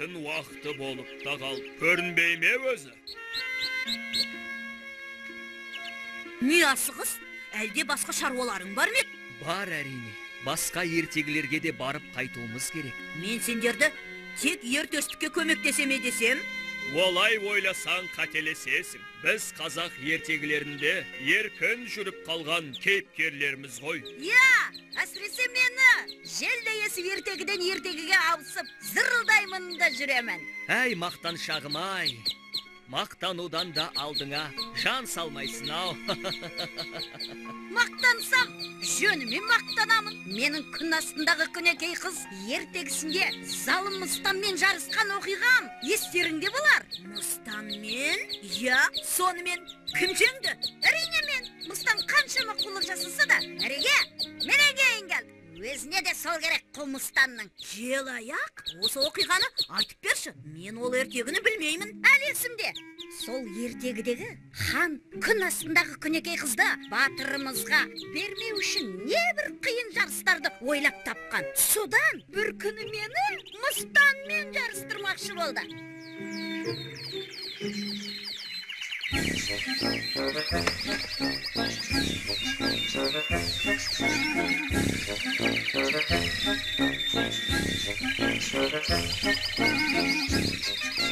Аяқтың уақыты болып та қалып, көрінбей ме өзі? Не асығыз? Әлде басқа шаруаларың бар ме? Бар әрине. Басқа ертегілерге де барып қайтуымыз керек. Мен сендерді тек ертөстікке көмектесеме десем? Олай ойласаң қателесесің. Біз қазақ ертегілерінде еркін жүріп қалған кейіпкерлеріміз ғой. Әсіресе мені желді есіп ертегіден ертегіге ауысып, зырылдаймын да жүремін. Әй, мақтаншағым-ай. Мақтанудан да алдыңа жан салмайсың ау. Мақтансам, жөнімен мақтанамын. Менің күн астындағы күнекей қыз ертегісінде залым Мыстанмен жарысқан оқиғам естеріңде болар. Мыстанмен? Сонымен кім жеңді? Әрине мен. Мыстан қаншама қулық жасаса да, мәреге енгел. Өзіне де сол керек Мыстанның. Желаяқ, осы оқиғаны айтып берші. Мен ол ертегіні білмеймін. Әлі есімде. Сол ертегідегі хан күн астындағы күнекей қызды батырымызға бермеу үшін небір қиын жарыстарды ойлап тапқан. Содан бір күні мені Мыстанмен жарыстырмақшы болды.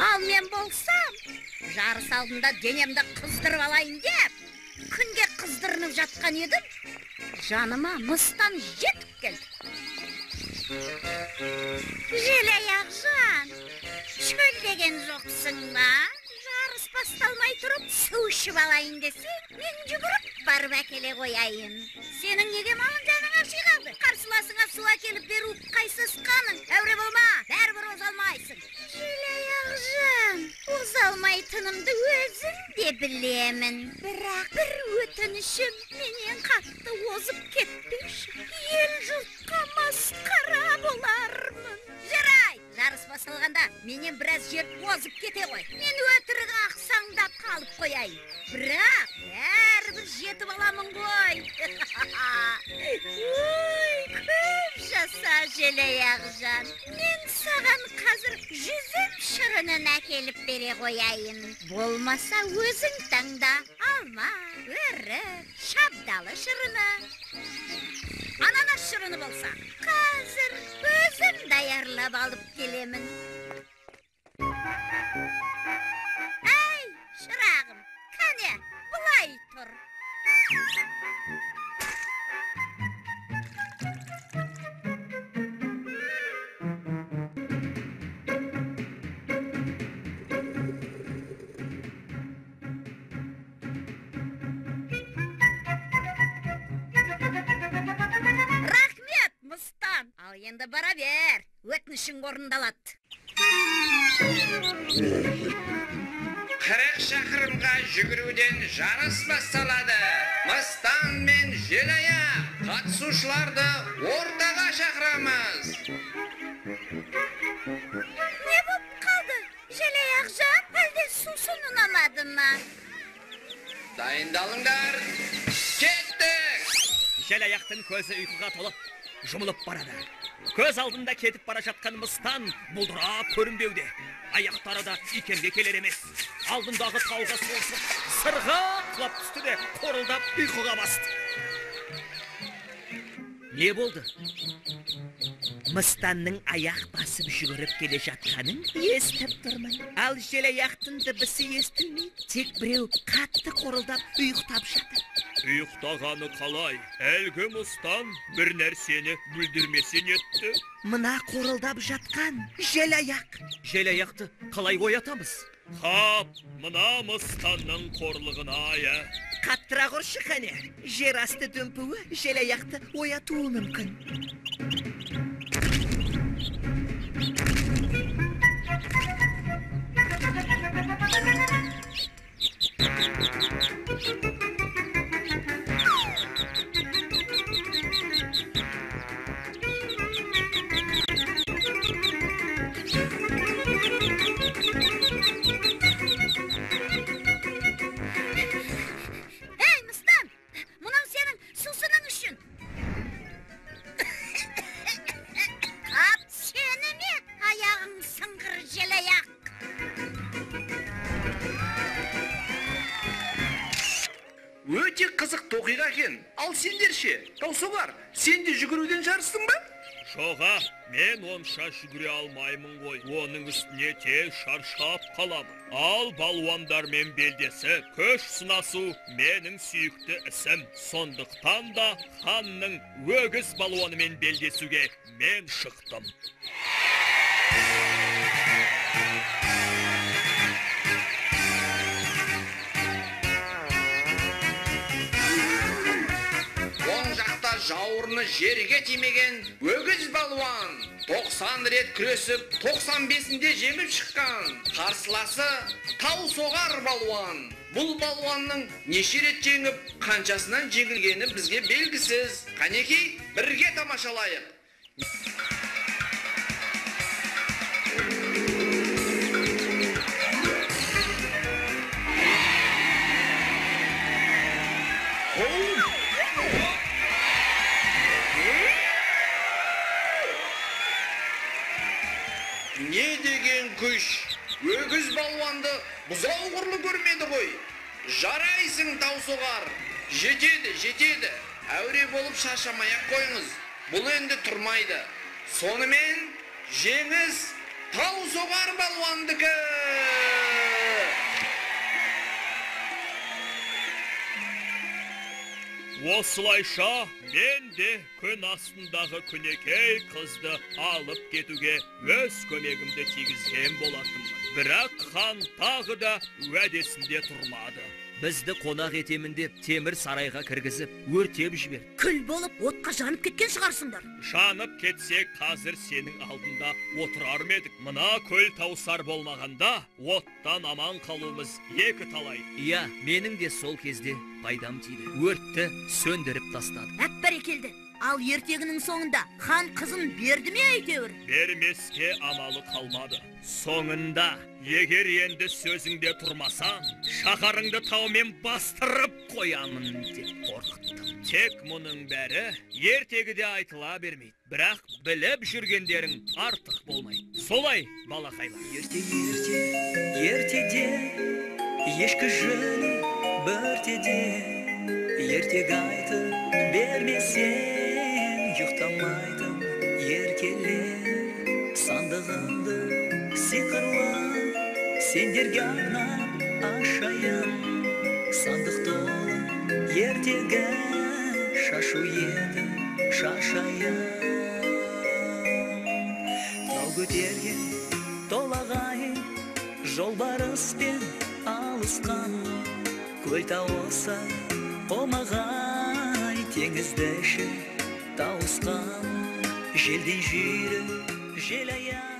Ал мен болсам, жарыс алдында денемді қыздырып алайын деп, күнге қыздырынып жатқан едім, жаныма Мыстан жетіп келді. Желаяқ жан, шөлдеген жоқсың ба? Жарыс басталмай тұрып, су ішіп алайын десең, мен жүгіріп барып әкеле қояйын. Сенің неге маған жаның аши қалды? Қарсыласыңа су әкеліп беру қайсысқаның? Әуре болма, бәрібір озалмайсың. Желаяқ жан, озалмайтынымды өзім де білемін. Бірақ бір өтінішім, менен қатты озып кетпеші. Ел жұртқа масқара болармын. Жарай, жарыс басталғанда менен біраз жер озып кете қой. Мен өтірігі ақсаңдап қалып қояйын. Бірақ бәрібір жетіп аламын ғой. Ой, көп жаса Желаяқ жан. Мен саған қазір 100 шырынын әкеліп бере қояйын. Болмаса өзің таңда алма, өрік, шабдалы шырыны. Ананас шырыны болса, қазір өзім даярлап алып келемін. Әй, шырағым, кәне, бұлай тұр. Рахмет, Мыстан. Ал енді бара бер, өтінішің орындалады. 40 шақырымға жүгіруден жарыс басталады. Мыстан мен Желаяқ қатысушыларды ортаға шақырамыз. Не болып қалды? Желаяқ жан, әлде сусын ұнамады ма? Дайындалыңдар, кеттік! Желаяқтың көзі ұйқыға толып, жұмылып барады. Көз алдында кетіп бара жатқан Мыстан бұлдырап көрінбеуде. Аяқтары да икемге келер емес. Алдындағы тауға соғысып, сырға құлап түсті де қорылдап ұйқыға басты. Не болды? Мыстанның аяқ басып жүгіріп келе жатқанын естіп тұрмын. Ал Желаяқтың дыбысы естілмей, тек біреу қатты қорылдап ұйықтап жатыр. Ұйықтағаны қалай? Әлгі Мыстан бір нәрсені бүлдірмесен етті. Мына қорылдап жатқан Желаяқ. Желаяқты қалай оятамыз? Қап, мына Мыстанның қорлығына ая. Қаттырақ ұршы қане. Жер асты дүмпуі Желаяқты оятуы мүмкін. Аяғың сыңғыр Өте қызық тоқиға екен. Ал сендер ше, Таусоғар, сен де жүгіруден жарыстың ба? Жоға, мен онша жүгіре алмаймын ғой. Оның үстіне тез шаршап қаламын. Ал балуандармен белдесі көш сынасу менің сүйікті ісім. Сондықтан да ханның өгіз балуанымен белдесуге мен шықтым. Жауырыны жерге тимеген өгіз балуан 90 рет күресіп 95-інде жеңіп шыққан. Қарсыласы Таусоғар балуан. Бұл балуанның неше рет жеңіп, қаншасынан жеңілгені бізге белгісіз. Қанекей, бірге тамашалайық. Не деген күш, өгіз балуанды бұзау құрлы көрмеді ғой. Жарайсың, Таусоғар. Жетеді. Әуре болып шаршамай-ақ қойыңыз. Бұл енді тұрмайды. Сонымен жеңіс Таусоғар балуандікі. Осылайша мен де күн астындағы күнекей қызды алып кетуге өз көмегімді тигізген болатынмын. Бірақ хан тағы да уәдесінде тұрмады. Бізді қонақ етемін деп темір сарайға кіргізіп, өртеп жібер. Күл болып отқа жанып кеткен шығарсыңдар. Жанып кетсек, қазір сенің алдында отырар медік. Мына көл таусар болмағанда, оттан аман қалуымыз екі талай. Иә, менің де сол кезде пайдам тиді. Өртті сөндіріп тастады. Бәрекелді. Ал ертегінің соңында хан қызын берді ме әйтеуір? Бермеске амалы қалмады. Соңында, егер енді сөзіңде тұрмасаң, шаһарыңды таумен бастырып қоямын деп қорқыттым. Тек мұның бәрі ертегіде айтыла бермейді. Бірақ біліп жүргендерің артық болмайды. Солай, балақайлар. Ертеде, ешкі жүні біртеде, ертегі айтып бермесең, ұйықтамайтын еркелер сандығымды сиқырлы сендерге арнап ашайын. Сандық толы ертегі шашу еді шашайын. Тау көтерген толағай жолбарыспен алысқан, көл тауысы қолмағай теңізді іші тауысқан. Желден жүйрік жел аяқ